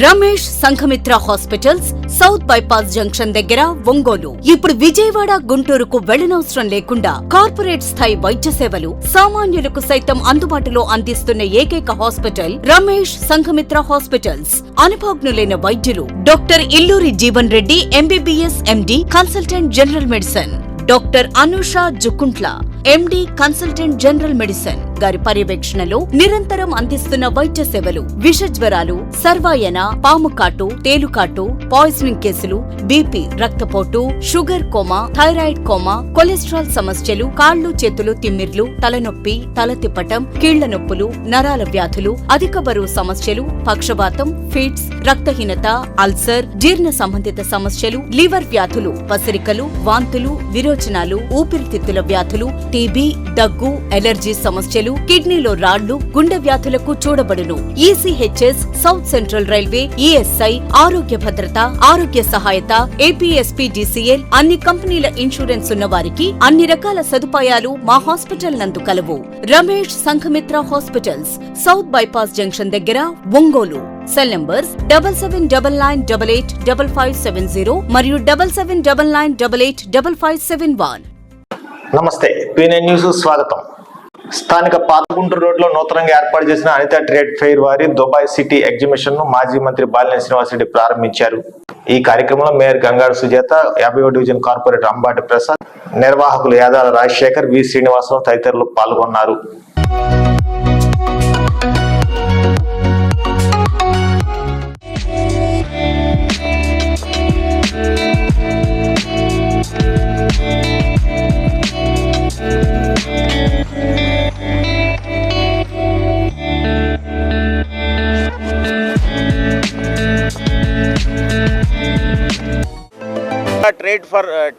Ramesh Sanghamitra hospitals, south bypass junction దగ్గర, ఒంగోలు. ఇప్పుడు విజయవాడ, గుంటూరుకు వెళ్లనవసరం లేకుండా కార్పొరేట్ స్థాయి వైద్య సేవలు సామాన్యులకు సైతం అందుబాటులో అందిస్తున్న ఏకైక హాస్పిటల్ రమేష్ సంఘమిత్ర హాస్పిటల్స్. అనుభవజ్ఞులైన వైద్యులు doctor Illuri Jeevan Reddy MBBS MD, consultant general medicine, doctor Anusha Jukuntla MD, consultant general medicine గారి పర్యవేక్షణలో నిరంతరం అందిస్తున్న వైద్య సేవలు విష జ్వరాలు, సర్వాయన, పాము కాటు, తేలుకాటు, పాయిజనింగ్ కేసులు, బీపీ, రక్తపోటు, sugar coma, thyroid coma, cholesterol సమస్యలు, కాళ్లు చేతులు తిమ్మిర్లు, తలనొప్పి, తల తిప్పటం, కీళ్ల నొప్పులు, నరాల వ్యాధులు, అధిక బరువు సమస్యలు, పక్షవాతం, ఫిట్స్, రక్తహీనత, అల్సర్, జీర్ణ సంబంధిత సమస్యలు, లివర్ వ్యాధులు, పసిరికలు, వాంతులు, విరోచనాలు, ఊపిరితిత్తుల వ్యాధులు, టీబీ, దగ్గు, ఎలర్జీ సమస్యలు, కిడ్నీలో రాళ్లు, గుండె వ్యాధులకు చూడబడును. ECHS, south central railway, ESI, Arogya Bhadrata, ఆరోగ్య సహాయత, ఏపీఎస్పీడీసీఎల్, అన్ని కంపెనీల ఇన్సూరెన్స్ ఉన్న వారికి అన్ని రకాల సదుపాయాలు మా హాస్పిటల్ నందు కలవు. Ramesh Sanghamitra hospitals, south bypass junction దగ్గర, ఒంగోలు. సెల్ నంబర్స్ 7799885570 మరియు 7799885571. నమస్తే, పీఎన్ఎన్ న్యూస్ స్వాగతం. స్థానిక పాతగుంటూరు రోడ్లో నూతనంగా ఏర్పాటు చేసిన అనిత ట్రేడ్ ఫెయిర్ వారి దుబాయ్ సిటీ ఎగ్జిబిషన్ ను మాజీ మంత్రి బాలినేని శ్రీనివాసరెడ్డి ప్రారంభించారు. ఈ కార్యక్రమంలో మేయర్ గంగాడు సుజాత, 50వ డివిజన్ కార్పొరేటర్ అంబాటి ప్రసాద్, నిర్వాహకులు యాదాల రాజశేఖర్, వి శ్రీనివాసరావు తదితరులు పాల్గొన్నారు.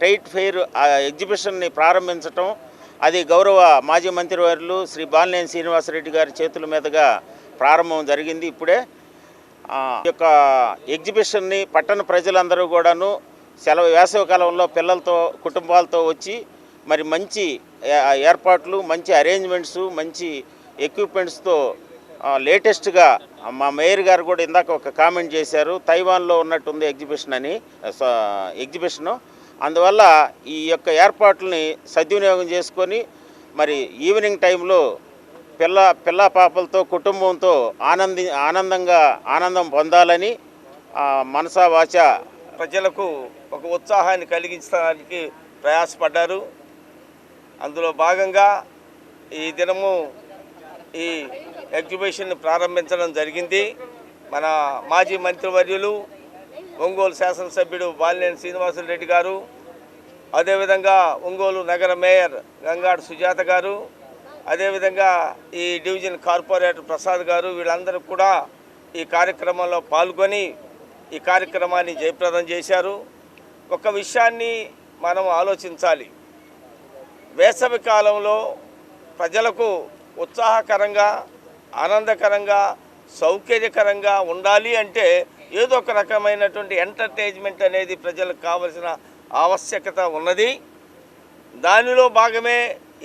ట్రేడ్ ఫెయిర్ ఎగ్జిబిషన్ని ప్రారంభించటం, అది గౌరవ మాజీ మంత్రివర్యులు శ్రీ బాలినేని శ్రీనివాసరెడ్డి గారి చేతుల మీదుగా ప్రారంభం జరిగింది. ఇప్పుడే ఈ యొక్క ఎగ్జిబిషన్ని పట్టణ ప్రజలందరూ కూడాను వేసవి కాలంలో పిల్లలతో, కుటుంబాలతో వచ్చి మరి మంచి ఏర్పాట్లు, మంచి అరేంజ్మెంట్స్, మంచి ఎక్విప్మెంట్స్తో లేటెస్ట్గా మా మేయర్ గారు కూడా ఇందాక ఒక కామెంట్ చేశారు, తైవాన్లో ఉన్నట్టుంది ఎగ్జిబిషను. అందువల్ల ఈ యొక్క ఏర్పాట్లని సద్వినియోగం చేసుకొని మరి ఈవినింగ్ టైంలో పిల్ల పాపలతో, కుటుంబంతో ఆనందం పొందాలని మనసా వాచ ప్రజలకు ఒక ఉత్సాహాన్ని కలిగించడానికి ప్రయాసపడ్డారు. అందులో భాగంగా ఈ దినము ఈ ఎగ్జిబిషన్ ప్రారంభించడం జరిగింది. మన మాజీ మంత్రివర్యులు, ఒంగోలు శాసనసభ్యుడు బాలినేని శ్రీనివాసరెడ్డి గారు, అదేవిధంగా ఒంగోలు నగర మేయర్ గంగాడు సుజాత గారు, అదేవిధంగా ఈ డివిజన్ కార్పొరేటర్ ప్రసాద్ గారు, వీళ్ళందరూ కూడా ఈ కార్యక్రమంలో పాల్గొని ఈ కార్యక్రమాన్ని జయప్రదం చేశారు. ఒక విషయాన్ని మనం ఆలోచించాలి. వేసవి కాలంలో ప్రజలకు ఉత్సాహకరంగా, ఆనందకరంగా, సౌకర్యకరంగా ఉండాలి అంటే ఏదో ఒక రకమైనటువంటి ఎంటర్టైన్మెంట్ అనేది ప్రజలకు కావలసిన ఆవశ్యకత ఉన్నది. దానిలో భాగమే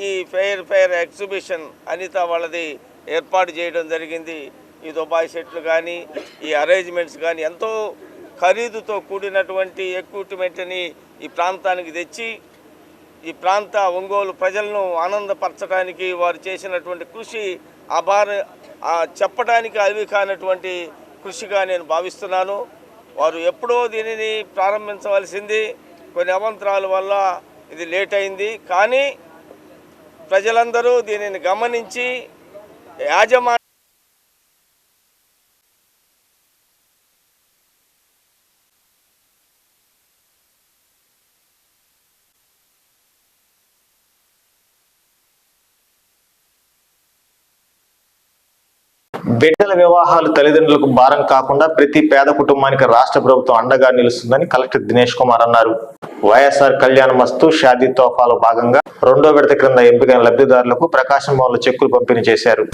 ఈ ఫెయిర్ ఎగ్జిబిషన్ అనిత వాళ్ళది ఏర్పాటు చేయడం జరిగింది. ఈ దుబాయ్ సెట్లు కానీ, ఈ అరేంజ్మెంట్స్ కానీ ఎంతో ఖరీదుతో కూడినటువంటి ఎక్విప్మెంట్ని ఈ ప్రాంతానికి తెచ్చి ఈ ప్రాంత ఒంగోలు ప్రజలను ఆనందపరచడానికి వారు చేసినటువంటి కృషి చెప్పడానికి అవి కానటువంటి కృషిగా నేను భావిస్తున్నాను. వారు ఎప్పుడో దీనిని ప్రారంభించవలసింది, కొన్ని అవాంతరాల వల్ల ఇది లేట్ అయింది. కానీ ప్రజలందరూ దీనిని గమనించి యాజమాన్య బిడ్డల వివాహాలు తల్లిదండ్రులకు భారం కాకుండా ప్రతి పేద కుటుంబానికి రాష్ట్ర ప్రభుత్వం అండగా నిలుస్తుందని కలెక్టర్ దినేష్ కుమార్ అన్నారు. వైఎస్ఆర్ కళ్యాణ మస్తు షాదీ తోఫాలో భాగంగా 2వ విడత క్రింద ఎంపికైన లబ్ధిదారులకు ప్రకాశం భవన్లో చెక్కులు పంపిణీ చేశారు.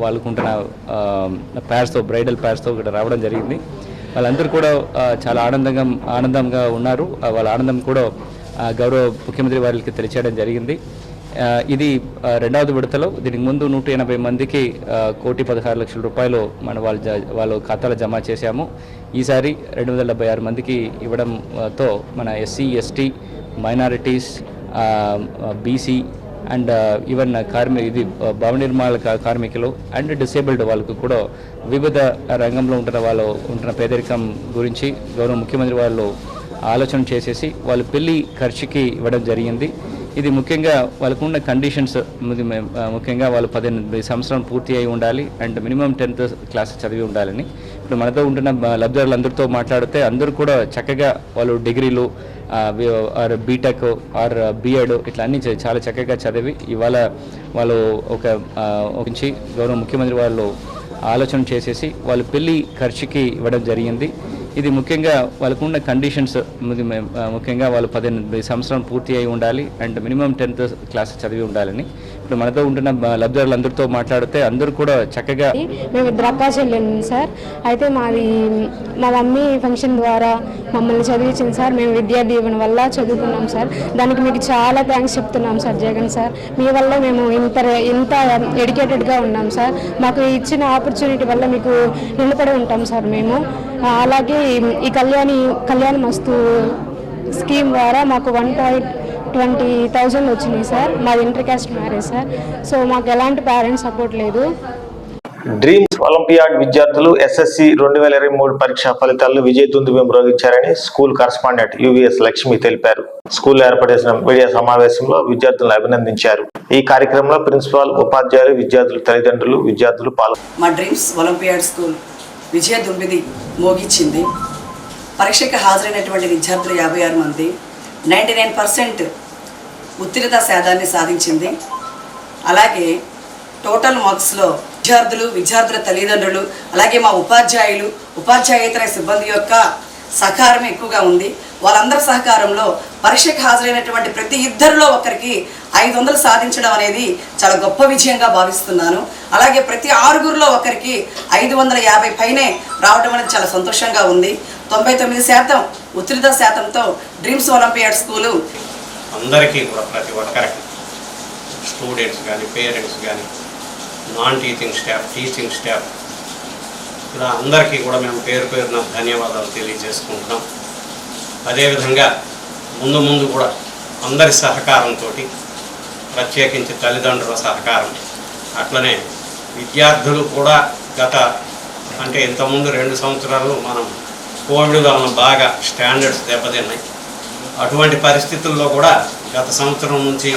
వాళ్ళకు ఉంటున్న ప్యార్స్తో బ్రైడల్ ప్యార్స్తో ఇక్కడ రావడం జరిగింది. వాళ్ళందరూ కూడా చాలా ఆనందంగా ఉన్నారు. వాళ్ళ ఆనందం కూడా గౌరవ ముఖ్యమంత్రి వారికి తెలియచేయడం జరిగింది. ఇది రెండవది విడతలో దీనికి ముందు 180 మందికి 1,16,00,000 రూపాయలు వాళ్ళ ఖాతాలో జమ చేశాము. ఈసారి 276 మందికి ఇవ్వడంతో మన SC, ST, minorities, BC and even భవన నిర్మాణ కార్మికులు అండ్ డిసేబుల్డ్ వాళ్ళకు కూడా వివిధ రంగంలో ఉంటున్న పేదరికం గురించి గౌరవ ముఖ్యమంత్రి వాళ్ళు ఆలోచన చేసేసి వాళ్ళ పెళ్లి ఖర్చుకి ఇవ్వడం జరిగింది. ఇది ముఖ్యంగా వాళ్ళకు ఉన్న కండిషన్స్ ముఖ్యంగా వాళ్ళు 18 సంవత్సరాలు పూర్తి అయి ఉండాలి అండ్ మినిమం 10th క్లాస్ చదివి ఉండాలని. ఇప్పుడు మనతో ఉంటున్న లబ్ధిదారులందరితో మాట్లాడితే అందరూ కూడా చక్కగా వాళ్ళు డిగ్రీలు ఆర్ బీటెక్ ఆర్ బిఎడ్ ఇట్లా అన్నీ చాలా చక్కగా చదివి ఇవాళ వాళ్ళు ఒక గౌరవ ముఖ్యమంత్రి వాళ్ళు ఆలోచన చేసేసి వాళ్ళ పెళ్లి ఖర్చుకి ఇవ్వడం జరిగింది. ఇది ముఖ్యంగా వాళ్ళకు ఉన్న కండిషన్స్ ముఖ్యంగా వాళ్ళు 18 సంవత్సరాలు పూర్తి అయి ఉండాలి అండ్ మినిమం 10th క్లాస్ చదివి ఉండాలని. ఇప్పుడు మనతో ఉంటున్న లబ్ధిదారులందరితో మాట్లాడితే అందరూ కూడా చక్కగా మేము ఇద్దరు అక్కా చెల్లెలు సార్. అయితే మా మమ్మీ ఫంక్షన్ ద్వారా మమ్మల్ని చదివించింది సార్. మేము విద్యా దీవెన వల్ల చదువుకున్నాం సార్. దానికి మీకు చాలా థ్యాంక్స్ చెప్తున్నాం సార్ జగన్ సార్. మీ వల్ల మేము ఇంత ఎడ్యుకేటెడ్గా ఉన్నాం సార్. మాకు ఇచ్చిన ఆపర్చునిటీ వల్ల మీకు నిలబడి ఉంటాం సార్ మేము. అలాగే ఈ కళ్యాణ మస్తు స్కీమ్ ద్వారా మాకు 1,20,000 వచ్చినాయి సార్. మాది inter caste marriage sir. So మాకు ఎలాంటి పేరెంట్స్ సపోర్ట్ లేదు. డ్రీమ్స్ ఒలింపియాడ్ విద్యార్థులు ఎస్ఎస్సి 2023 పరీక్ష ఫలితాలను విజయదుందుభి మ్రోగించారని స్కూల్ కరస్పాండెంట్ యువిఎస్ లక్ష్మి తెలిపారు. స్కూల్లో ఏర్పాటు చేసిన మీడియా సమావేశంలో విద్యార్థులను అభినందించారు. ఈ కార్యక్రమంలో ప్రిన్సిపాల్, ఉపాధ్యాయులు, విద్యార్థులు, తల్లిదండ్రులు, విద్యార్థులు పాల్గొన్నారు. మా డ్రీమ్స్ ఒలింపియాడ్ స్కూల్ విజయదుందుభి మోగించింది. పరీక్షకు హాజరైనటువంటి విద్యార్థులు 56 మంది 99% ఉత్తీర్ణత శాతాన్ని సాధించింది. అలాగే టోటల్ మార్క్స్లో విద్యార్థుల తల్లిదండ్రులు అలాగే మా ఉపాధ్యాయేతర సిబ్బంది యొక్క సహకారం ఎక్కువగా ఉంది. వాళ్ళందరి సహకారంలో పరీక్షకు హాజరైనటువంటి ప్రతి ఇద్దరిలో ఒకరికి 500 సాధించడం అనేది చాలా గొప్ప విజయంగా భావిస్తున్నాను. అలాగే ప్రతి 6గురిలో ఒకరికి 550 పైనే రావడం అనేది చాలా సంతోషంగా ఉంది. 99% ఉత్తీర్ణత శాతంతో డ్రీమ్స్ ఒలింపియాడ్ స్కూలు అందరికీ కూడా ప్రతి ఒక్కరికి స్టూడెంట్స్ కానీ పేరెంట్స్ కానీ నాన్ టీచింగ్ స్టాఫ్ ఇలా అందరికీ కూడా మేము పేరున ధన్యవాదాలు తెలియజేసుకుంటున్నాం. అదేవిధంగా ముందు కూడా అందరి సహకారంతో ప్రత్యేకించి తల్లిదండ్రుల సహకారం అట్లనే విద్యార్థులు కూడా అంటే ఇంతకుముందు 2 సంవత్సరాలు మనం కోవిడ్ వలన బాగా స్టాండర్డ్స్ దెబ్బతిన్నాయి. అటువంటి పరిస్థితుల్లో కూడా గత సంవత్సరం నుంచి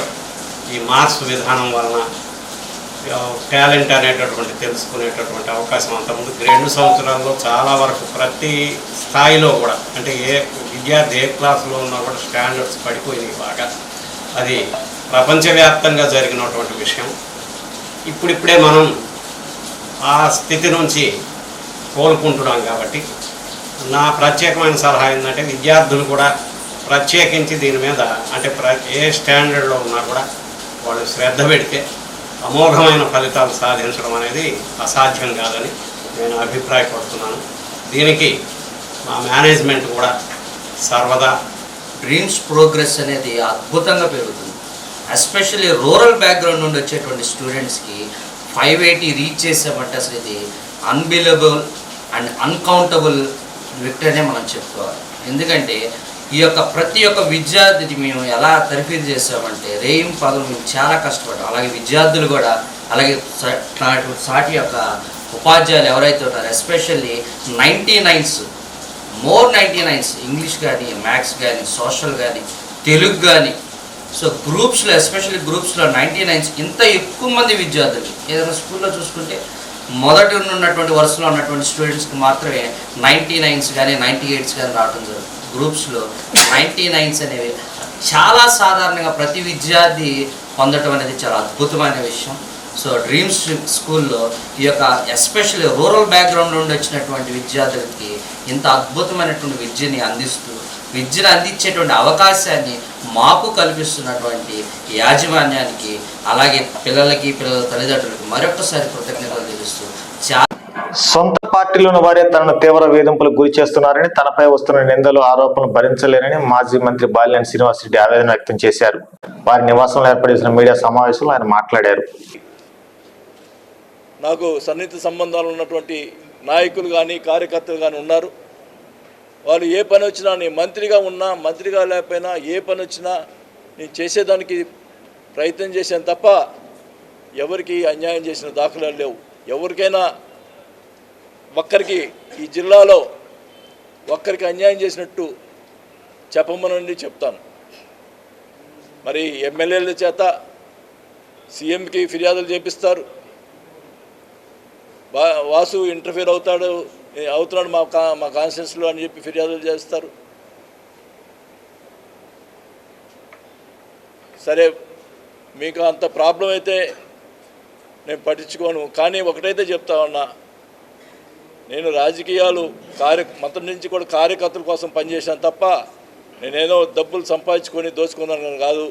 ఈ మార్క్స్ విధానం వలన టాలెంట్ అనేటటువంటి తెలుసుకునేటటువంటి అవకాశం అంతకుముందు 2 సంవత్సరాల్లో చాలా వరకు ప్రతి స్థాయిలో కూడా అంటే విద్యార్థి ఏ క్లాసులో ఉన్నా కూడా స్టాండర్డ్స్ పడిపోయినాయి బాగా. అది ప్రపంచవ్యాప్తంగా జరిగినటువంటి విషయం. ఇప్పుడిప్పుడే మనం ఆ స్థితి నుంచి కోలుకుంటున్నాం. కాబట్టి నా ప్రత్యేకమైన సలహా ఏంటంటే విద్యార్థులు కూడా ప్రత్యేకించి దీని మీద అంటే ఏ స్టాండర్డ్లో ఉన్నా కూడా వాళ్ళు శ్రద్ధ పెడితే అమోఘమైన ఫలితాలు సాధించడం అనేది అసాధ్యం కాదని నేను అభిప్రాయపడుతున్నాను. దీనికి మా మేనేజ్మెంట్ కూడా సర్వదా డ్రీమ్స్ ప్రోగ్రెస్ అనేది అద్భుతంగా పెరుగుతుంది. ఎస్పెషల్లీ రూరల్ బ్యాక్గ్రౌండ్ నుండి వచ్చేటువంటి స్టూడెంట్స్కి 580 రీచ్ చేసామంటే అసలు ఇది అన్బిలీవబుల్ అండ్ అన్కౌంటబుల్ విక్టరీనే మనం చెప్పుకోవాలి. ఎందుకంటే ఈ యొక్క ప్రతి ఒక్క విద్యార్థిని మేము ఎలా తరఫీదు చేసామంటే రేయిం పదం మేము చాలా కష్టపడ్డాం. అలాగే విద్యార్థులు కూడా అలాగే సాటి యొక్క ఉపాధ్యాయులు ఎవరైతే ఉన్నారో especially 99s more 99s English కానీ మ్యాథ్స్ కానీ సోషల్ కానీ తెలుగు కానీ సో గ్రూప్స్లో ఎస్పెషల్లీ గ్రూప్స్లో 99s ఇంత ఎక్కువ మంది విద్యార్థులు ఏదైనా స్కూల్లో చూసుకుంటే మొదటి ఉన్నటువంటి వరుసలో ఉన్నటువంటి స్టూడెంట్స్కి మాత్రమే 99s కానీ 98s కానీ రావడం జరుగుతుంది. గ్రూప్స్లో 99s అనేవి చాలా సాధారణంగా ప్రతి విద్యార్థి పొందడం అనేది చాలా అద్భుతమైన విషయం. సో డ్రీమ్స్ స్కూల్లో ఈ యొక్క ఎస్పెషల్లీ రూరల్ బ్యాక్గ్రౌండ్ నుండి వచ్చినటువంటి విద్యార్థులకి ఇంత అద్భుతమైనటువంటి విద్యను అందించేటువంటి అవకాశాన్ని మాకు కల్పిస్తున్నటువంటి యాజమాన్యానికి అలాగే పిల్లల తల్లిదండ్రులకి మరొకసారి కృతజ్ఞతలు తెలుస్తూ చాలా సొంత పార్టీలోని వారే తనను తీవ్ర వేధింపులకు గురి చేస్తున్నారని, తనపై వస్తున్న నిందలు ఆరోపణలు భరించలేనని మాజీ మంత్రి బాలినేని శ్రీనివాసరెడ్డి ఆవేదన వ్యక్తం చేశారు. వారి నివాసంలో ఏర్పాటు చేసిన మీడియా సమావేశంలో ఆయన మాట్లాడారు. నాకు సన్నిహిత సంబంధాలు ఉన్నటువంటి నాయకులు కానీ కార్యకర్తలు కానీ ఉన్నారు. వాళ్ళు ఏ పని వచ్చినా, నేను మంత్రిగా ఉన్నా మంత్రిగా లేకపోయినా ఏ పని వచ్చినా నేను చేసేదానికి ప్రయత్నం చేశాను తప్ప ఎవరికి అన్యాయం చేసిన దాఖలాలు లేవు. ఎవరికైనా ఒక్కరికి ఈ జిల్లాలో ఒక్కరికి అన్యాయం చేసినట్టు చెప్పమనండి, చెప్తాను. మరి ఎమ్మెల్యేల చేత సీఎంకి ఫిర్యాదులు చేపిస్తారు. వాసు ఇంటర్ఫీర్ అవుతున్నాడు మా కాన్స్టిట్యూన్సీలో అని చెప్పి ఫిర్యాదులు చేస్తారు. సరే, మీకు అంత ప్రాబ్లం అయితే నేను పట్టించుకోను. కానీ ఒకటైతే చెప్తా ఉన్నా, నేను రాజకీయాలు మొత్తం నుంచి కూడా కార్యకర్తల కోసం పనిచేశాను తప్ప నేనేదో డబ్బులు సంపాదించుకొని దోచుకున్నాను కాదు.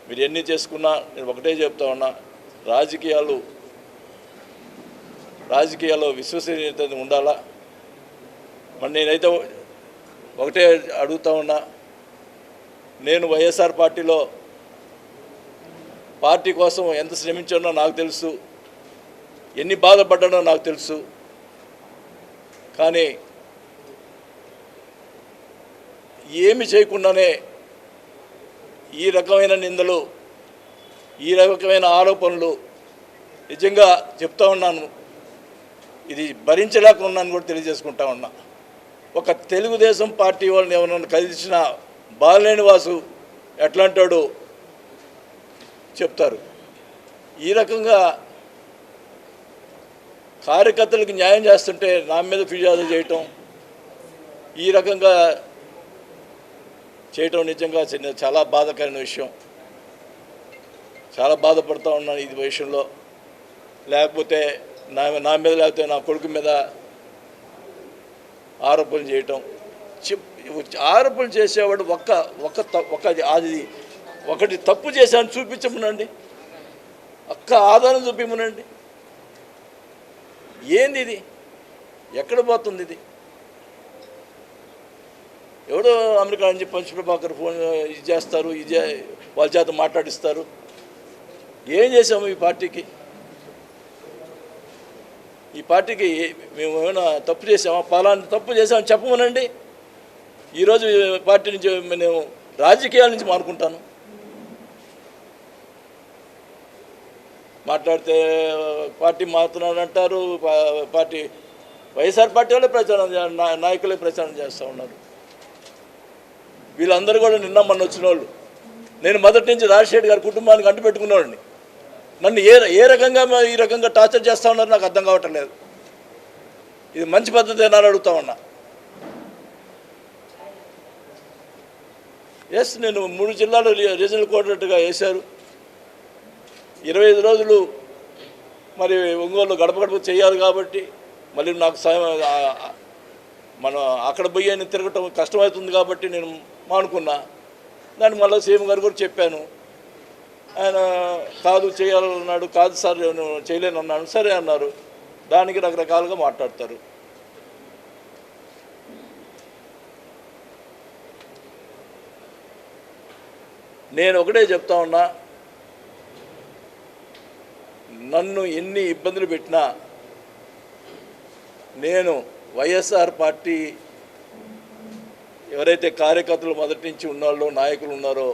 మీరు ఎన్ని చేసుకున్నా నేను ఒకటే చెప్తా ఉన్నా, రాజకీయాల్లో విశ్వసనీయత ఉండాలా. మరి నేనైతే ఒకటే అడుగుతా ఉన్నా, నేను వైఎస్ఆర్ పార్టీ కోసం ఎంత శ్రమించానో నాకు తెలుసు, ఎన్ని బాధపడ్డానో నాకు తెలుసు. కానీ ఏమి చేయకుండానే ఈ రకమైన నిందలు, ఈ రకమైన ఆరోపణలు నిజంగా చెప్తా ఉన్నాను, ఇది భరించలేకున్నాను కూడా తెలియజేసుకుంటా ఉన్నా. ఒక తెలుగుదేశం పార్టీ వాళ్ళని ఎవరైనా కలిసిన బాలినేని వాసు ఎట్లాంటాడో చెప్తారు. ఈ రకంగా కార్యకర్తలకు న్యాయం చేస్తుంటే నా మీద ఫిర్యాదు చేయటం, ఈ రకంగా చేయటం నిజంగా చాలా బాధాకరమైన విషయం. చాలా బాధపడుతూ ఉన్నాను ఈ విషయంలో. లేకపోతే నా మీద లేకపోతే నా కొడుకు మీద ఆరోపణలు చేయటం. ఆరోపణలు చేసేవాడు ఒకటి తప్పు చేశాను చూపించమనండి, ఆధారం చూపించమనండి. ఏంది ఇది? ఎక్కడ పోతుంది ఇది? ఎవడో అమెరికా నుంచి పంచప్రభాకర్ ఫోన్ ఇది చేస్తారు, వాళ్ళ చేత మాట్లాడిస్తారు. ఏం చేసాము ఈ పార్టీకి? మేము ఏమైనా తప్పు చేసామా? పలానా తప్పు చేసామని చెప్పమనండి. ఈరోజు పార్టీ నుంచి నేను రాజకీయాల నుంచి మానుకుంటాను. మాట్లాడితే పార్టీ మారుతున్నాడు అంటారు. వైఎస్ఆర్ పార్టీ వాళ్ళే నాయకులే ప్రచారం చేస్తూ ఉన్నారు. వీళ్ళందరూ కూడా నిన్న మొన్న వచ్చిన వాళ్ళు. నేను మొదటి నుంచి రాజశేఖర్ గారి కుటుంబానికి అంటుపెట్టుకున్నవాడిని. నన్ను ఏ రకంగా ఈ రకంగా టార్చర్ చేస్తూ ఉన్నారు నాకు అర్థం కావటం లేదు. ఇది మంచి పద్ధతి అని అడుగుతా ఉన్నా. నేను 3 జిల్లాలు రీజనల్ కోఆర్డినేటర్గా వేశారు. 25 రోజులు మరి ఒంగోలు గడప చేయాలి కాబట్టి మళ్ళీ నాకు మనం అక్కడ పోయి ఆయన తిరగటం కష్టమవుతుంది కాబట్టి నేను మానుకున్నా. దాన్ని మళ్ళీ సీఎం గారు కూడా చెప్పాను. ఆయన కాదు చేయాలన్నాడు, కాదు సార్ నేను చేయలేను అన్నాను. సరే అన్నారు. దానికి రకరకాలుగా మాట్లాడతారు. నేను ఒకటే చెప్తా ఉన్నా, నన్ను ఎన్ని ఇబ్బందులు పెట్టినా నేను వైఎస్ఆర్ పార్టీ ఎవరైతే కార్యకర్తలు మొదటి నుంచి ఉన్నారో నాయకులు ఉన్నారో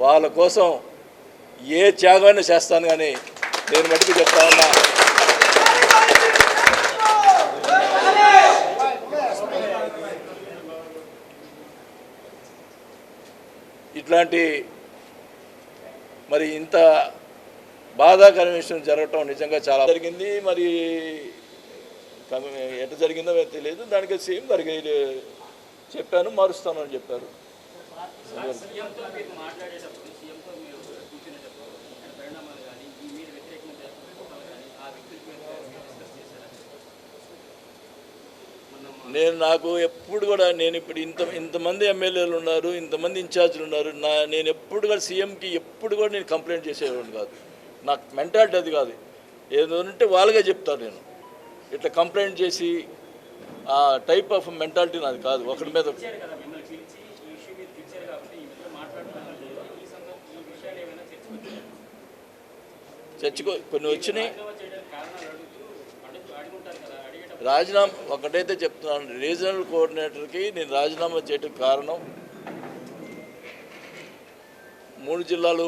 వాళ్ళ కోసం ఏ త్యాగమైనా చేస్తాను. కానీ నేను మటుకు చెప్తా ఉన్నా, ఇట్లాంటి మరి ఇంత బాధాకరమైన విషయం జరగటం నిజంగా చాలా జరిగింది. మరి ఎట్లా జరిగిందో తెలియదు. దానికి సీఎం గారికి చెప్పాను, మారుస్తాను అని చెప్పారు. నాకు ఎప్పుడు కూడా నేను ఇప్పుడు ఇంతమంది ఎమ్మెల్యేలు ఉన్నారు, ఇంతమంది ఇన్ఛార్జీలు ఉన్నారు. నేను ఎప్పుడు కూడా సీఎంకి ఎప్పుడు కూడా నేను కంప్లైంట్ చేసేవాడిని కాదు. నాకు మెంటాలిటీ అది కాదు. ఏదంటే వాళ్ళకే చెప్తాను. నేను ఇట్లా కంప్లైంట్ చేసి ఆ టైప్ ఆఫ్ మెంటాలిటీ నాది కాదు. ఒకరి మీద చర్చకు కొన్ని వచ్చినాయి. రాజీనామా ఒకటైతే చెప్తున్నాను, రీజనల్ కోఆర్డినేటర్కి నేను రాజీనామా చేయడం కారణం 3 జిల్లాలు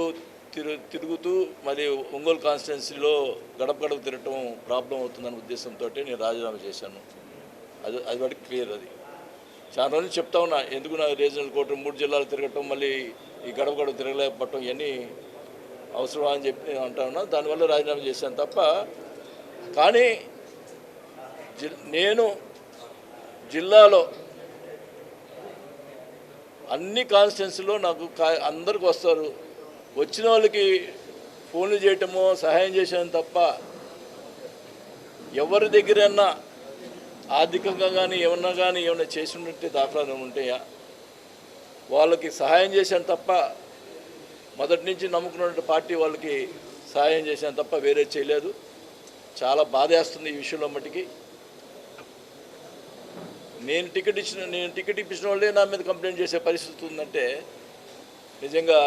తిరుగుతూ మరి ఒంగోలు కాన్స్టిట్యున్సీలో గడప గడప తిరగటం ప్రాబ్లం అవుతుందనే ఉద్దేశంతో నేను రాజీనామా చేశాను. అది వాడికి క్లియర్. అది చాలా రోజులు చెప్తా ఉన్నా, ఎందుకు నాకు రీజనల్ కోర్టు 3 జిల్లాలు తిరగటం, మళ్ళీ ఈ గడప గడప తిరగలేకపోవటం ఇవన్నీ అవసరమా అని చెప్పి నేను అంటా ఉన్నా. దానివల్ల రాజీనామా చేశాను తప్ప, కానీ నేను జిల్లాలో అన్ని కాన్స్టిట్యున్సీలో నాకు అందరికి వస్తారు, వచ్చిన వాళ్ళకి ఫోన్లు చేయటమో సహాయం చేశాను తప్ప ఎవరి దగ్గరన్నా ఆర్థికంగా కానీ ఏమన్నా చేసి ఉంటే దాఖలాలు ఉంటాయా? వాళ్ళకి సహాయం చేశాను తప్ప, మొదటి నుంచి నమ్ముకున్న పార్టీ వాళ్ళకి సహాయం చేశాను తప్ప వేరే చేయలేదు. చాలా బాధేస్తుంది ఈ విషయంలో మట్టికి. నేను టికెట్ ఇప్పించిన వాళ్ళే నా మీద కంప్లైంట్ చేసే పరిస్థితి ఉందంటే నిజంగా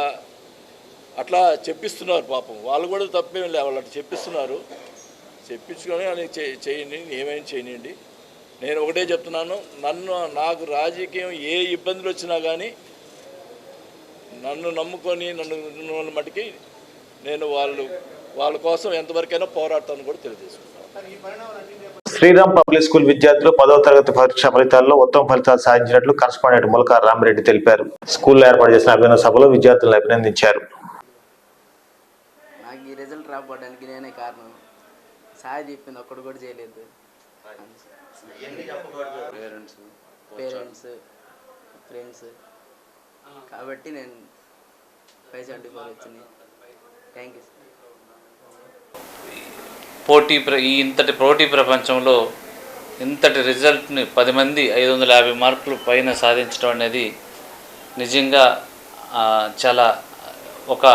అట్లా చెప్పిస్తున్నారు. పాపం వాళ్ళు కూడా తప్పేం లే, వాళ్ళు అట్లా చెప్పిస్తున్నారు. చెప్పించుకొని అని చేయండి, ఏమైనా చేయనివ్వండి. నేను ఒకటే చెప్తున్నాను, నాకు రాజకీయం ఏ ఇబ్బందులు వచ్చినా కానీ నన్ను నమ్ముకొని నన్ను మటుకి నేను వాళ్ళ కోసం ఎంతవరకైనా పోరాడతాను కూడా తెలియజేసుకుంటాను. శ్రీరామ్ పబ్లిక్ స్కూల్ విద్యార్థులు 10వ తరగతి పరీక్ష ఫలితాల్లో ఉత్తమ ఫలితాలు సాధించినట్లు కరస్పాండెంట్ ములక రామిరెడ్డి తెలిపారు. స్కూల్లో ఏర్పాటు చేసిన అభినందన సభలో విద్యార్థులను అభినందించారు. నాకు ఈ రిజల్ట్ రాకపోవడానికి నేనే కారణం. సాయి చెప్పింది ఒక్కడు కూడా చేయలేదు. పేరెంట్స్ ఫ్రెండ్స్ కాబట్టి నేను 574 వచ్చింది. Thank you. ఇంతటి పోటీ ప్రపంచంలో ఇంతటి రిజల్ట్ని 10 మంది 550 మార్కులు పైన సాధించడం అనేది నిజంగా చాలా ఒక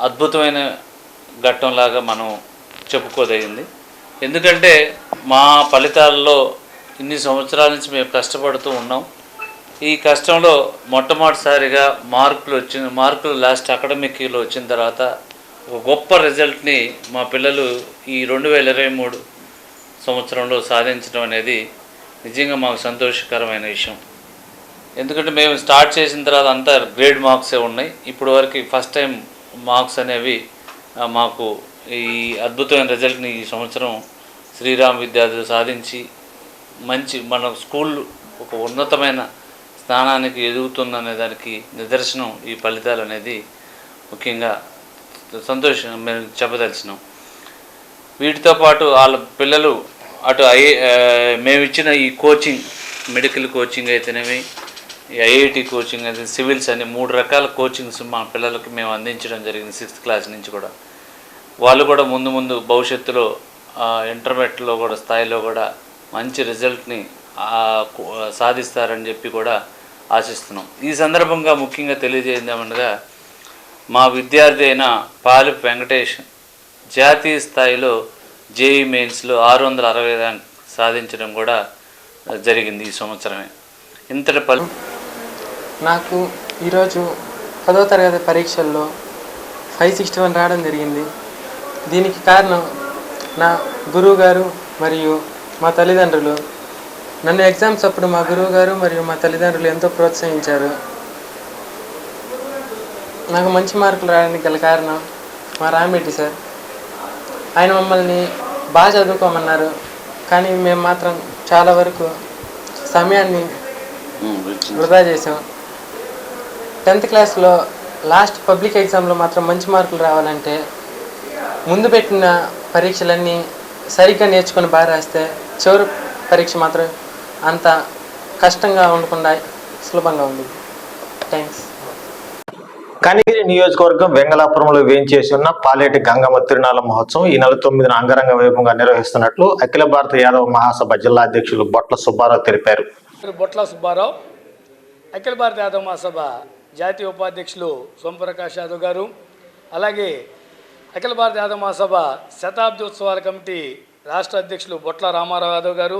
అద్భుతమైన ఘట్టంలాగా మనం చెప్పుకోదగింది. ఎందుకంటే మా ఫలితాల్లో ఇన్ని సంవత్సరాల నుంచి మేము కష్టపడుతూ ఉన్నాం. ఈ కష్టంలో మొట్టమొదటిసారిగా మార్కులు లాస్ట్ అకాడమిక్ ఇయర్లో వచ్చిన తర్వాత ఒక గొప్ప రిజల్ట్ని మా పిల్లలు ఈ 2023 సంవత్సరంలో సాధించడం అనేది నిజంగా మాకు సంతోషకరమైన విషయం. ఎందుకంటే మేము స్టార్ట్ చేసిన తర్వాత అంతా గ్రేడ్ మార్క్సే ఉన్నాయి. ఇప్పుడు వరకు ఫస్ట్ టైం మార్క్స్ అనేవి మాకు ఈ అద్భుతమైన రిజల్ట్ని ఈ సంవత్సరం శ్రీరామ్ విద్యార్థులు సాధించి మన స్కూల్ ఒక ఉన్నతమైన స్థానానికి ఎదుగుతుందనే దానికి నిదర్శనం ఈ ఫలితాలు అనేది ముఖ్యంగా సంతోషం మేము చెప్పదలిచినాం. వీటితో పాటు వాళ్ళ పిల్లలు అటు మేము ఇచ్చిన ఈ కోచింగ్, మెడికల్ కోచింగ్ అయితేనేమి, ఐఐటి కోచింగ్ అయితే, సివిల్స్ అని 3 రకాల కోచింగ్స్ మా పిల్లలకి మేము అందించడం జరిగింది 6th క్లాస్ నుంచి కూడా. వాళ్ళు కూడా ముందు భవిష్యత్తులో ఇంటర్మీడియట్లో కూడా స్థాయిలో కూడా మంచి రిజల్ట్ని సాధిస్తారని చెప్పి కూడా ఆశిస్తున్నాం. ఈ సందర్భంగా ముఖ్యంగా తెలియజేద్దామనగా మా విద్యార్థి అయిన పాలిప్ వెంకటేష్ జాతీయ స్థాయిలో జేఈ మెయిన్స్లో 660 ర్యాంక్ సాధించడం కూడా జరిగింది ఈ సంవత్సరమే. ఇంతటి నాకు ఈరోజు 10వ తరగతి పరీక్షల్లో 561 రావడం జరిగింది. దీనికి కారణం నా గురువు గారు మరియు మా తల్లిదండ్రులు. నన్ను ఎగ్జామ్స్ అప్పుడు మా గురువు గారు మరియు మా తల్లిదండ్రులు ఎంతో ప్రోత్సహించారు. నాకు మంచి మార్కులు రావడానికి గల కారణం మా రామిరెడ్డి సార్. ఆయన మమ్మల్ని బాగా చదువుకోమన్నారు, కానీ మేము మాత్రం చాలా వరకు సమయాన్ని వృధా చేసాం. 10th క్లాస్లో లాస్ట్ పబ్లిక్ ఎగ్జామ్లో మాత్రం మంచి మార్కులు రావాలంటే ముందు పెట్టిన పరీక్షలన్నీ సరిగ్గా నేర్చుకొని బాగా రాస్తే చివరి పరీక్ష మాత్రం అంత కష్టంగా ఉండకుండా సులభంగా ఉంది. థ్యాంక్స్. కనిగిరి నియోజకవర్గం వెంగళాపురంలో వేయించేసి ఉన్న పాలేటి గంగమ్మ తిరునాళ్ళ మహోత్సవం ఈ నెల 9న అంగరంగ వైభవంగా నిర్వహిస్తున్నట్లు అఖిల భారత యాదవ మహాసభ జిల్లా అధ్యక్షులు బొట్ల సుబ్బారావు తెలిపారు. బొట్ల సుబ్బారావు, అఖిల భారత యాదవ మహాసభ జాతీయ ఉపాధ్యక్షులు సోమప్రకాష్ యాదవ్ గారు, అలాగే అఖిల భారత యాదవ మహాసభ శతాబ్ది ఉత్సవాల కమిటీ రాష్ట్ర అధ్యక్షులు బొట్ల రామారావు యాదవ్ గారు,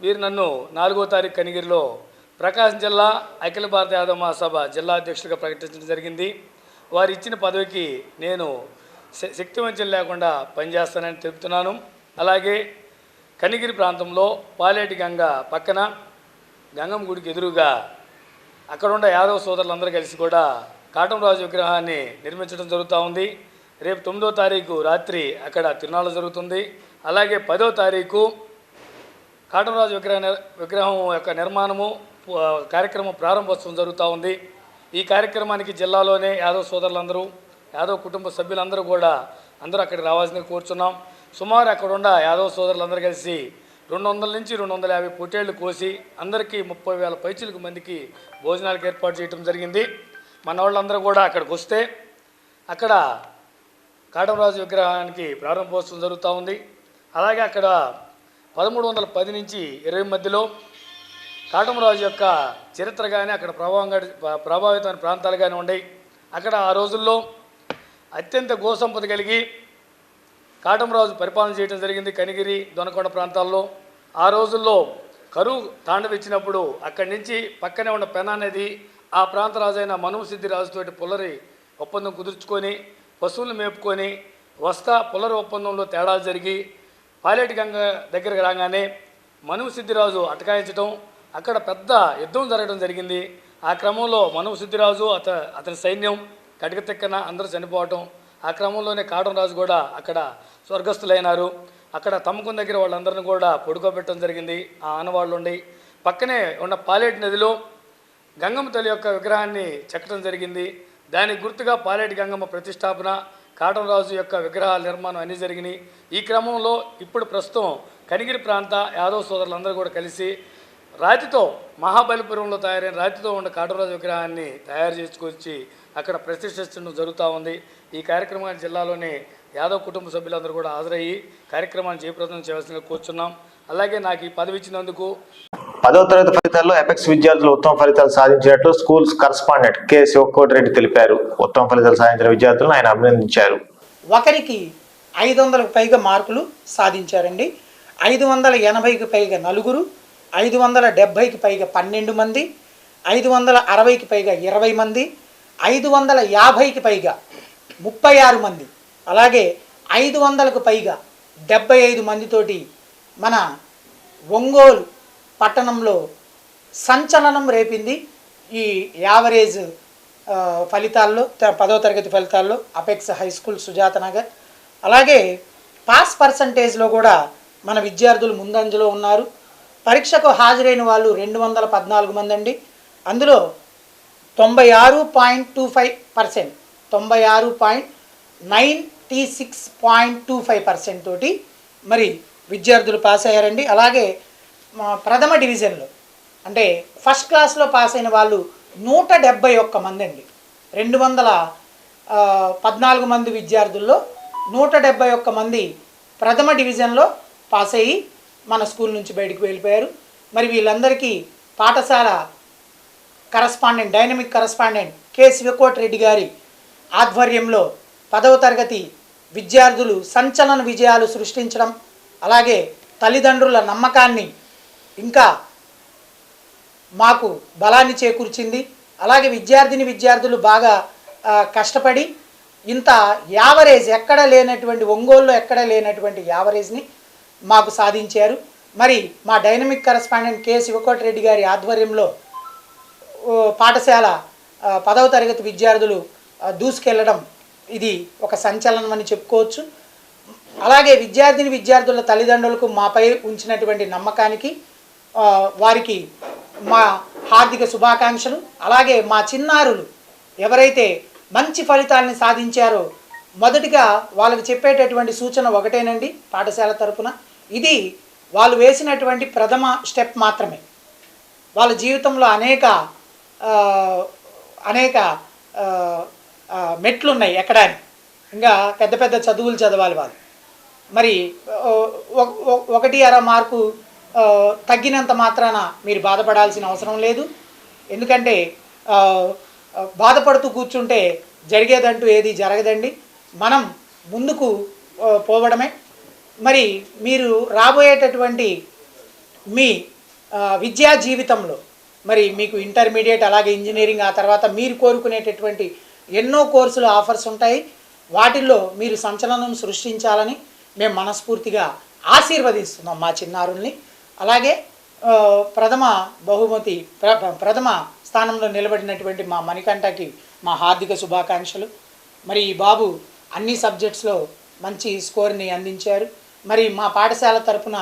వీరు నన్ను 4వ తారీఖు కనిగిరిలో ప్రకాశం జిల్లా అఖిల భారత యాదవ మహాసభ జిల్లా అధ్యక్షుడిగా ప్రకటించడం జరిగింది. వారు ఇచ్చిన పదవికి నేను శక్తివంచన లేకుండా పనిచేస్తానని తెలుపుతున్నాను. అలాగే కనిగిరి ప్రాంతంలో పాలేటి గంగ పక్కన గంగమ్మ గుడికి ఎదురుగా అక్కడ ఉన్న యాదవ సోదరులందరూ కలిసి కూడా కాటంరాజు విగ్రహాన్ని నిర్మించడం జరుగుతూ ఉంది. రేపు 9వ తారీఖు రాత్రి అక్కడ తిరునాళ్ళు జరుగుతుంది. అలాగే 10వ తారీఖు కాటంరాజు విగ్రహం యొక్క నిర్మాణము కార్యక్రమం ప్రారంభోత్సవం జరుగుతూ ఉంది. ఈ కార్యక్రమానికి జిల్లాలోనే యాదవ సోదరులందరూ, యాదవ కుటుంబ సభ్యులందరూ కూడా అందరూ అక్కడికి రావాల్సింది కోరుచున్నాం. సుమారు అక్కడ ఉన్న యాదవ సోదరులందరూ కలిసి 200 నుంచి 250 పొట్టేళ్లు కోసి అందరికీ 30,000 పైచిలకు మందికి భోజనాలకు ఏర్పాటు చేయడం జరిగింది. మన వాళ్ళందరూ కూడా అక్కడికి వస్తే అక్కడ కాటంరాజు విగ్రహానికి ప్రారంభోత్సవం జరుగుతూ ఉంది. అలాగే అక్కడ 1310 నుంచి 20 మధ్యలో కాటంరాజు యొక్క చరిత్ర కానీ అక్కడ ప్రభావితమైన ప్రాంతాలు కానీ ఉన్నాయి. అక్కడ ఆ రోజుల్లో అత్యంత గోసంపద కలిగి కాటంరాజు పరిపాలన చేయడం జరిగింది కనిగిరి దొనకొండ ప్రాంతాల్లో. ఆ రోజుల్లో కరువు తాండవిచ్చినప్పుడు అక్కడి నుంచి పక్కనే ఉన్న పెన్నా నది ఆ ప్రాంత రాజైన మనుమసిద్ధి రాజుతోటి పుల్లరి ఒప్పందం కుదుర్చుకొని పశువులు మేపుకొని వస్తా పుల్లరి ఒప్పందంలో తేడాలు జరిగి పాలేటి గంగ దగ్గరకు రాగానే మనుమసిద్ధిరాజు అటకాయించడం, అక్కడ పెద్ద యుద్ధం జరగడం జరిగింది. ఆ క్రమంలో మనుమసిద్ధిరాజు అతని సైన్యం కటికతిక్కన అందరూ చనిపోవటం, ఆ క్రమంలోనే కాటంరాజు కూడా అక్కడ స్వర్గస్థులైనారు. అక్కడ తమ్మకం దగ్గర వాళ్ళందరినీ కూడా పడుకోబెట్టడం జరిగింది. ఆ ఆనవాళ్ళు ఉండి పక్కనే ఉన్న పాలేటి నదిలో గంగమ్మ తల్లి యొక్క విగ్రహాన్ని చెక్కడం జరిగింది. దానికి గుర్తుగా పాలేటి గంగమ్మ ప్రతిష్టాపన, కాటంరాజు యొక్క విగ్రహాల నిర్మాణం అన్నీ జరిగినాయి. ఈ క్రమంలో ఇప్పుడు ప్రస్తుతం కనిగిరి ప్రాంత యాదవ సోదరులందరూ కూడా కలిసి రాతితో మహాబలిపురంలో తయారైన రాతితో ఉన్న కాటంరాజు విగ్రహాన్ని తయారు చేసుకొచ్చి అక్కడ ప్రతిష్ఠించడం జరుగుతూ ఉంది. ఈ కార్యక్రమాన్ని జిల్లాలోని యాదవ్ కుటుంబ సభ్యులందరూ కూడా హాజరయ్యి కార్యక్రమాన్ని జయప్రదం చేయాల్సిందిగా కూర్చున్నాం. అలాగే నాకు ఈ పదవి ఇచ్చినందుకు 10వ తరగతి ఫలితాల్లో ఎపెక్స్ విద్యార్థులు ఉత్తమ ఫలితాలు సాధించినట్లు schools correspondent K Sivakoti Reddy తెలిపారు. ఉత్తమ ఫలితాలు సాధించిన విద్యార్థులను ఆయన అభినందించారు. ఒకరికి 500కు పైగా మార్కులు సాధించారండి. 580కి పైగా 4, 570కి పైగా 12 మంది, 560కి పైగా 20 మంది, 550కి పైగా 36 మంది, అలాగే 500కు పైగా 75 మందితోటి మన ఒంగోలు పట్టణంలో సంచలనం రేపింది. ఈ యావరేజ్ ఫలితాల్లో 10వ తరగతి ఫలితాల్లో apex high school Sujatha Nagar. అలాగే పాస్ పర్సంటేజ్లో కూడా మన విద్యార్థులు ముందంజలో ఉన్నారు. పరీక్షకు హాజరైన వాళ్ళు 214 మంది అండి. అందులో 96.25%, 96.96.25% తోటి మరి విద్యార్థులు పాస్ అయ్యారండి. అలాగే ప్రథమ డివిజన్లో అంటే ఫస్ట్ క్లాస్లో పాస్ అయిన వాళ్ళు 171 మంది అండి. 214 మంది విద్యార్థుల్లో 171 మంది ప్రథమ డివిజన్లో పాస్ అయ్యి మన స్కూల్ నుంచి బయటకు వెళ్ళిపోయారు. మరి వీళ్ళందరికీ పాఠశాల correspondent, dynamic correspondent K Sivakoti Reddy గారి ఆధ్వర్యంలో 10వ తరగతి విద్యార్థులు సంచలన విజయాలు సృష్టించడం, అలాగే తల్లిదండ్రుల నమ్మకాన్ని ఇంకా మాకు బలాన్ని చేకూర్చింది. అలాగే విద్యార్థులు బాగా కష్టపడి ఇంత యావరేజ్ ఎక్కడ లేనటువంటి, ఒంగోలులో ఎక్కడ లేనటువంటి యావరేజ్ని మాకు సాధించారు. మరి మా dynamic correspondent K Sivakoti Reddy గారి ఆధ్వర్యంలో పాఠశాల 10వ తరగతి విద్యార్థులు దూసుకెళ్ళడం ఇది ఒక సంచలనం అని చెప్పుకోవచ్చు. అలాగే విద్యార్థుల తల్లిదండ్రులకు మాపై ఉంచినటువంటి నమ్మకానికి వారికి మా హార్దిక శుభాకాంక్షలు. అలాగే మా చిన్నారులు ఎవరైతే మంచి ఫలితాలని సాధించారో మొదటిగా వాళ్ళకి చెప్పేటటువంటి సూచన ఒకటేనండి పాఠశాల తరపున, ఇది వాళ్ళు వేసినటువంటి ప్రథమ స్టెప్ మాత్రమే. వాళ్ళ జీవితంలో అనేక మెట్లున్నాయి ఎక్కడానికి, ఇంకా పెద్ద పెద్ద చదువులు చదవాలి వాళ్ళు. మరి 1.5 మార్కు తగ్గినంత మాత్రాన మీరు బాధపడాల్సిన అవసరం లేదు. ఎందుకంటే బాధపడుతూ కూర్చుంటే జరిగేదంటూ ఏది జరగదండి. మనం ముందుకు పోవడమే. మరి మీరు రాబోయేటటువంటి మీ విద్యా జీవితంలో మరి మీకు ఇంటర్మీడియట్ అలాగే ఇంజనీరింగ్ ఆ తర్వాత మీరు కోరుకునేటటువంటి ఎన్నో కోర్సులు ఆఫర్స్ ఉంటాయి. వాటిల్లో మీరు సంచలనం సృష్టించాలని మేము మనస్ఫూర్తిగా ఆశీర్వదిస్తున్నాం మా చిన్నారుల్ని. అలాగే ప్రథమ స్థానంలో నిలబడినటువంటి మా మణికంఠకి మా హార్దిక శుభాకాంక్షలు. మరి ఈ బాబు అన్ని సబ్జెక్ట్స్లో మంచి స్కోర్ని అందించారు. మరి మా పాఠశాల తరపున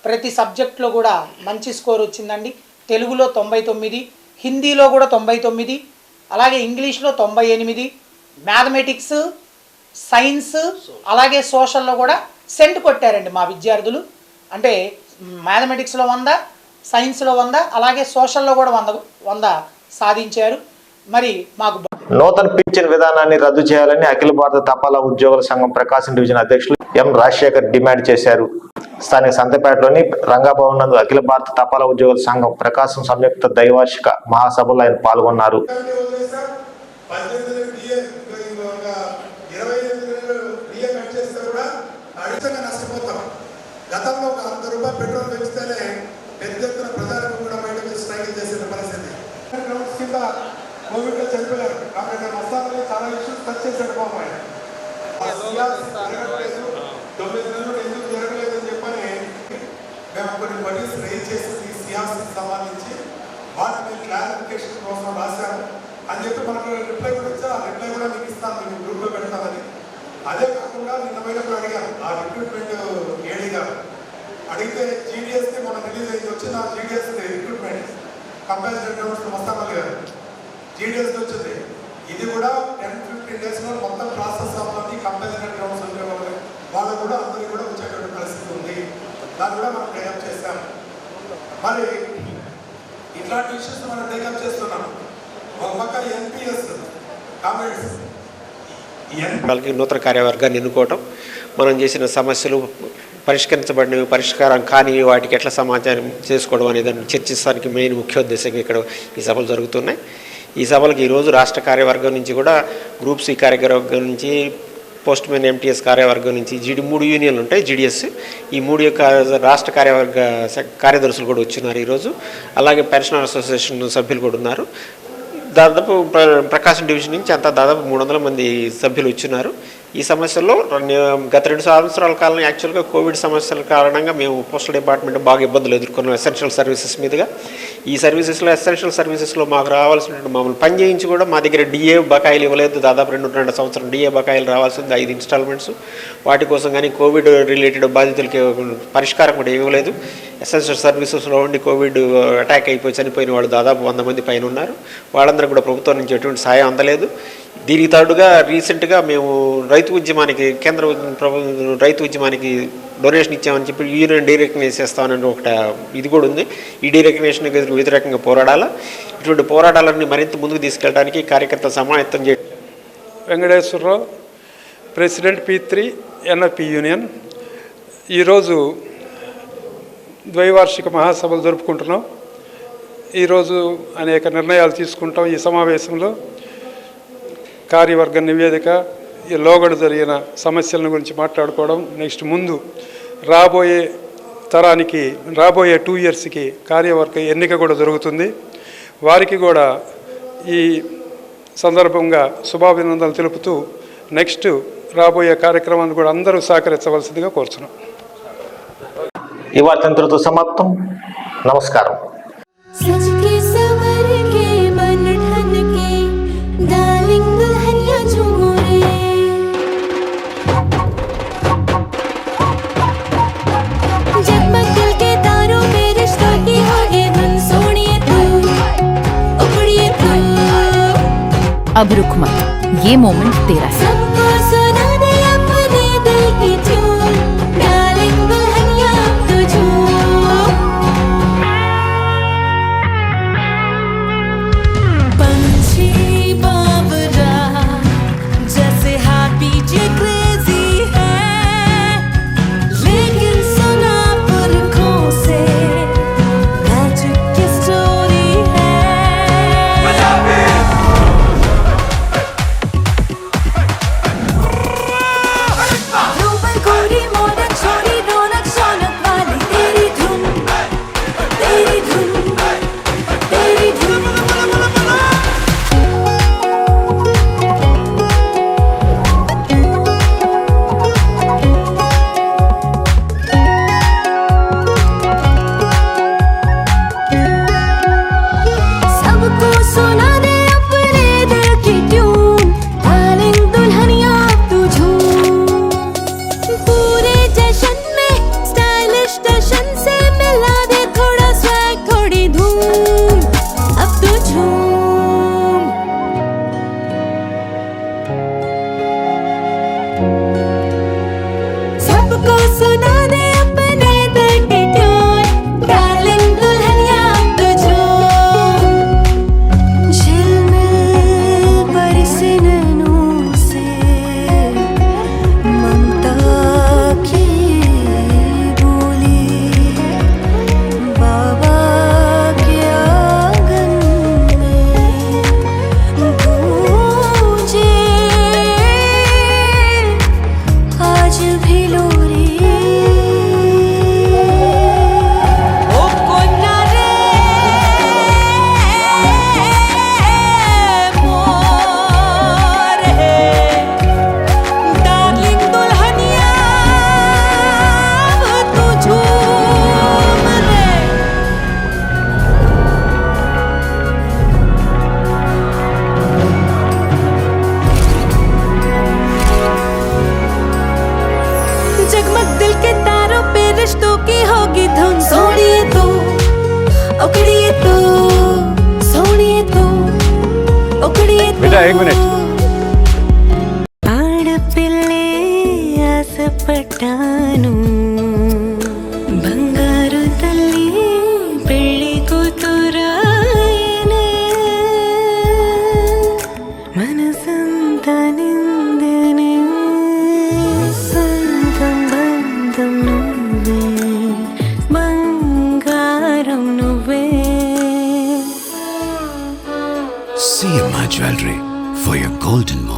ప్రతి సబ్జెక్ట్లో కూడా మంచి స్కోర్ వచ్చిందండి. తెలుగులో 99, హిందీలో కూడా 99, అలాగే ఇంగ్లీష్లో 98, మ్యాథమెటిక్స్, సైన్స్ అలాగే సోషల్లో కూడా సెంట్ కొట్టారండి మా విద్యార్థులు. అంటే మ్యాథమెటిక్స్లో 100, సైన్స్లో 100, అలాగే సోషల్లో కూడా 100 సాధించారు. మరి మాకు నూతన పింఛన్ విధానాన్ని రద్దు చేయాలని అఖిల భారత తపాలా ఉద్యోగుల సంఘం ప్రకాశం డివిజన్ అధ్యక్షులు ఎం రాజశేఖర్ డిమాండ్ చేశారు. స్థానిక సంతపేటలోని రంగాభవన్ నందు అఖిల భారత తపాలా ఉద్యోగుల సంఘం ప్రకాశం సంయుక్త ద్వైవార్షిక మహాసభలో ఆయన పాల్గొన్నారు. గతంలో ఒక ₹100 పెట్రోల్ పెంచితేనే పెద్ద ఎత్తున ప్రజలకు కూడా బయటకు స్ట్రైక్ చేసిన పరిస్థితి. కింద కోవిడ్లో చనిపోయారు కాబట్టి మస్తాన్ని చాలా ఇష్యూస్ టచ్ చేశాడు బాబు. ఆయన 9 నెలలు ఎందుకు జరగలేదని చెప్పని మేము కొన్ని బడీస్ రైజ్ చేసి ఈ సియాస్కి సంబంధించి వాటి మీద క్లారిఫికేషన్ కోసం రాశాము అని చెప్పి మనకు రిప్లై కూడా వచ్చా. ఆ రిప్లై కూడా మీకు ఇస్తాను, మీకు గ్రూప్లో పెడతామని. అదే కాకుండా నిన్న పోయినప్పుడు అడిగాను ఆ రిక్రూట్మెంట్ ఏడీ గారు అడిగితే జీడిఎస్కి మనం రిలీజ్ అయ్యి వచ్చిన జీడిఎస్ రిక్రూట్మెంట్ కంపారిజన్ గ్రౌండ్స్ మస్తానల్ గారు జీడిఎస్ వచ్చింది. ఇది కూడా 10-15 డేస్లో మొత్తం ప్రాసెస్ అవ్వాలి. కంపారిజన్ గ్రౌండ్స్ ఉండే వాళ్ళు కూడా అందరికీ కూడా వచ్చేటువంటి పరిస్థితి ఉంది. దాన్ని కూడా మనం టేకప్ చేస్తాము. మరి ఇట్లాంటి ఇష్యూస్ మనం టేకప్ చేస్తున్నాం. ఒక పక్క ఎన్పిఎస్ కామెంట్స్ వాళ్ళకి నూతన కార్యవర్గాన్ని ఎన్నుకోవటం, మనం చేసిన సమస్యలు పరిష్కరించబడినవి, పరిష్కారం కాని వాటికి ఎట్లా సమాచారం చేసుకోవడం అనేది చర్చించడానికి మెయిన్ ముఖ్యోద్దేశంగా ఇక్కడ ఈ సభలు జరుగుతున్నాయి. ఈ సభలకు ఈరోజు రాష్ట్ర కార్యవర్గం నుంచి కూడా గ్రూప్ సి కార్యవర్గం నుంచి పోస్ట్ మ్యాన్ ఎంటీఎస్ కార్యవర్గం నుంచి 3 యూనియన్లు ఉంటాయి జీడిఎస్. ఈ 3 యొక్క రాష్ట్ర కార్యదర్శులు కూడా వచ్చినారు ఈరోజు. అలాగే పెన్షనర్ అసోసియేషన్ సభ్యులు కూడా ఉన్నారు. దాదాపు ప్రకాశం డివిజన్ నుంచి అంతా దాదాపు 300 మంది సభ్యులు వచ్చినారు. ఈ సమస్యల్లో గత 2 సంవత్సరాల కాలం యాక్చువల్గా కోవిడ్ సమస్యల కారణంగా మేము పోస్టల్ డిపార్ట్మెంట్ బాగా ఇబ్బందులు ఎదుర్కొన్నాం ఎసెన్షియల్ సర్వీసెస్ మీదుగా. ఈ ఎసెన్షియల్ సర్వీసెస్లో మాకు రావాల్సిన మమ్మల్ని పని చేయించి కూడా మా దగ్గర డిఏ బకాయిలు ఇవ్వలేదు. దాదాపు 2 సంవత్సరం డిఏ బకాయిలు రావాల్సింది 5 ఇన్స్టాల్మెంట్స్. వాటి కోసం కానీ కోవిడ్ రిలేటెడ్ బాధితులకి పరిష్కారం కూడా ఇవ్వలేదు. ఎసెన్షియల్ సర్వీసెస్లో ఉండి కోవిడ్ అటాక్ అయిపోయి చనిపోయిన వాళ్ళు దాదాపు 100 మంది పైన ఉన్నారు. వాళ్ళందరూ కూడా ప్రభుత్వం నుంచి ఎటువంటి సాయం అందలేదు. దీనికి తోడుగా రీసెంట్గా మేము రైతు ఉద్యమానికి కేంద్ర రైతు ఉద్యమానికి డొనేషన్ ఇచ్చామని చెప్పి యూనియన్ డీరెకగ్నైజ్ చేస్తామని ఒకటి ఇది కూడా ఉంది. ఈ డీరెకగ్నేషన్కి వ్యతిరేకంగా పోరాడాలా. ఇటువంటి పోరాటాలన్నీ మరింత ముందుకు తీసుకెళ్ళడానికి కార్యకర్తలు సమాయత్తం చేయడం. Venkateswararao, president P3 NFP union. ఈరోజు ద్వైవార్షిక మహాసభలు జరుపుకుంటున్నాం. ఈరోజు అనేక నిర్ణయాలు తీసుకుంటాం. ఈ సమావేశంలో కార్యవర్గ నివేదిక, ఈ లోగడ జరిగిన సమస్యల గురించి మాట్లాడుకోవడం, నెక్స్ట్ ముందు రాబోయే తరానికి రాబోయే 2 ఇయర్స్కి కార్యవర్గ ఎన్నిక కూడా జరుగుతుంది. వారికి కూడా ఈ సందర్భంగా శుభాభినందనలు తెలుపుతూ నెక్స్ట్ రాబోయే కార్యక్రమాన్ని కూడా అందరూ సహకరించవలసిందిగా కోరుతున్నాం. ఈ వార్త ఇంతటితో సమాప్తం. నమస్కారం. अब रुक मत, ये मोमेंट तेरा है। एक मिनट ఆడపిల్లే ఆశపడ్డాను బంగారు తల్లి పెళ్లి కూతురాయనే మనసంతా నిందనే సొంతం బంధం నువ్వే బంగారం నువ్వే CMI Jewelry for your golden moment.